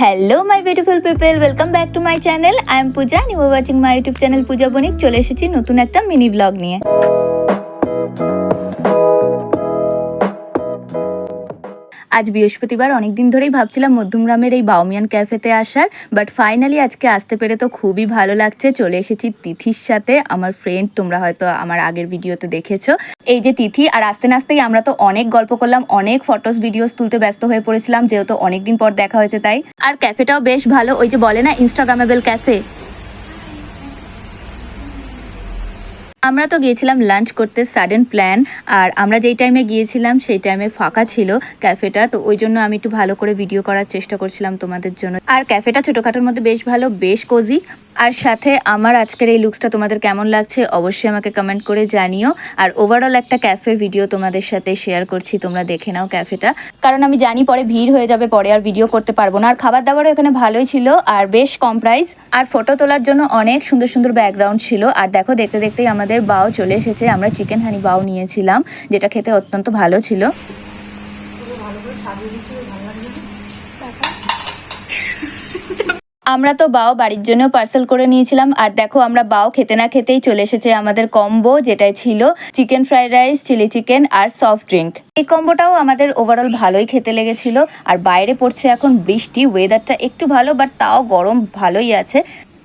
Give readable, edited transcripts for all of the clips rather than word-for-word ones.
Hello my beautiful people, welcome back to my channel. I am Puja, you are watching my YouTube channel Puja Banik. চলে এসেছি নতুন একটা mini blog নিয়ে। আজ বৃহস্পতিবার, অনেকদিন ধরেই ভাবছিলাম মধ্যমগ্রামের এই বাউমিয়ান ক্যাফেতে আসার, বাট ফাইনালি আজকে আসতে পেরে তো খুবই ভালো লাগছে। চলে এসেছি তিথির সাথে, আমার ফ্রেন্ড, তোমরা হয়তো আমার আগের ভিডিওতে দেখেছো। এই যে তিথি, আর আসতে না আসতেই আমরা তো অনেক গল্প করলাম, অনেক ফটোস ভিডিওস তুলতে ব্যস্ত হয়ে পড়েছিলাম, যেহেতু অনেকদিন পর দেখা হয়েছে তাই। আর ক্যাফেটাও বেশ ভালো, ওই যে বলে না ইনস্টাগ্রামেবল ক্যাফে। আমরা তো গিয়েছিলাম লাঞ্চ করতে, সাডেন প্ল্যান। আর আমরা যেই টাইমে গিয়েছিলাম সেই টাইমে ফাঁকা ছিল ক্যাফেটা, তো ওই জন্য আমি একটু ভালো করে ভিডিও করার চেষ্টা করছিলাম তোমাদের জন্য। আর ক্যাফেটা ছোটোখাটোর মধ্যে বেশ ভালো, বেশ কোজি। আর সাথে আমার আজকের এই লুকসটা তোমাদের কেমন লাগছে অবশ্যই আমাকে কমেন্ট করে জানিও। আর ওভারঅল একটা ক্যাফের ভিডিও তোমাদের সাথে শেয়ার করছি, তোমরা দেখে নাও ক্যাফেটা, কারণ আমি জানি পরে ভিড় হয়ে যাবে, পরে আর ভিডিও করতে পারবো না। আর খাবার দাবারও এখানে ভালোই ছিল আর বেশ কম প্রাইস, আর ফটো তোলার জন্য অনেক সুন্দর সুন্দর ব্যাকগ্রাউন্ড ছিল। আর দেখো, দেখতে দেখতেই আমাদের বাও চলে এসেছে। আমরা চিকেন হানি বাও নিয়েছিলাম, যেটা খেতে অত্যন্ত ভালো ছিল। আমরা তো বাও বাড়ির জন্য পার্সেল করে নিয়েছিলাম। আর দেখো, আমরা বাও খেতে না খেতেই চলে এসেছে আমাদের কম্বো, যেটাই ছিল chicken fried rice, chilli chicken আর সফট ড্রিঙ্ক। এই কম্বোটাও আমাদের ওভারঅল ভালোই খেতে লেগেছিল। আর বাইরে পড়ছে এখন বৃষ্টি, ওয়েদারটা একটু ভালো, বাট তাও গরম ভালোই আছে।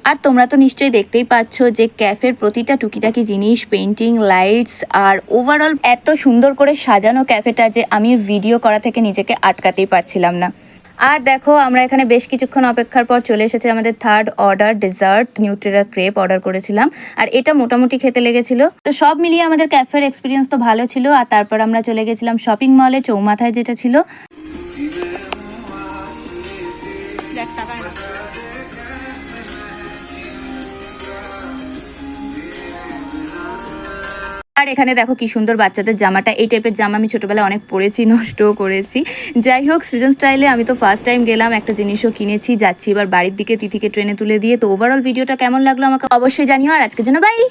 আর তোমরা তো নিশ্চয়ই দেখতেই পাচ্ছ যে ক্যাফের প্রতিটা টুকিটাকি জিনিস, পেন্টিং, লাইটস আর ওভারঅল এত সুন্দর করে সাজানো ক্যাফেটা যে আমি ভিডিও করা থেকে নিজেকে আটকাতেই পারছিলাম না। আর দেখো, আমরা এখানে বেশ কিছুক্ষণ অপেক্ষার পর চলে এসেছে আমাদের third order, dessert Nutella crepe order করেছিলাম। আর এটা মোটামুটি খেতে লেগেছিল। তো সব মিলিয়ে আমাদের ক্যাফের এক্সপিরিয়েন্স তো ভালো ছিল। আর তারপর আমরা চলে গেছিলাম শপিং মলে, চৌমাথায় যেটা ছিল। আর এখানে দেখো কি সুন্দর বাচ্চাদের জামাটা, এই টাইপের জামা আমি ছোটবেলায় অনেক পরেছি, নষ্টও করেছি। যাই হোক, সৃজন স্টাইলে আমি তো ফার্স্ট টাইম গেলাম, একটা জিনিসও কিনেছি, যাচ্ছি এবার বাড়ির দিকে তিথিকে ট্রেনে তুলে দিয়ে। তো ওভারঅল ভিডিওটা কেমন লাগলো আমাকে অবশ্যই জানিও। আর আজকের জন্য বাই।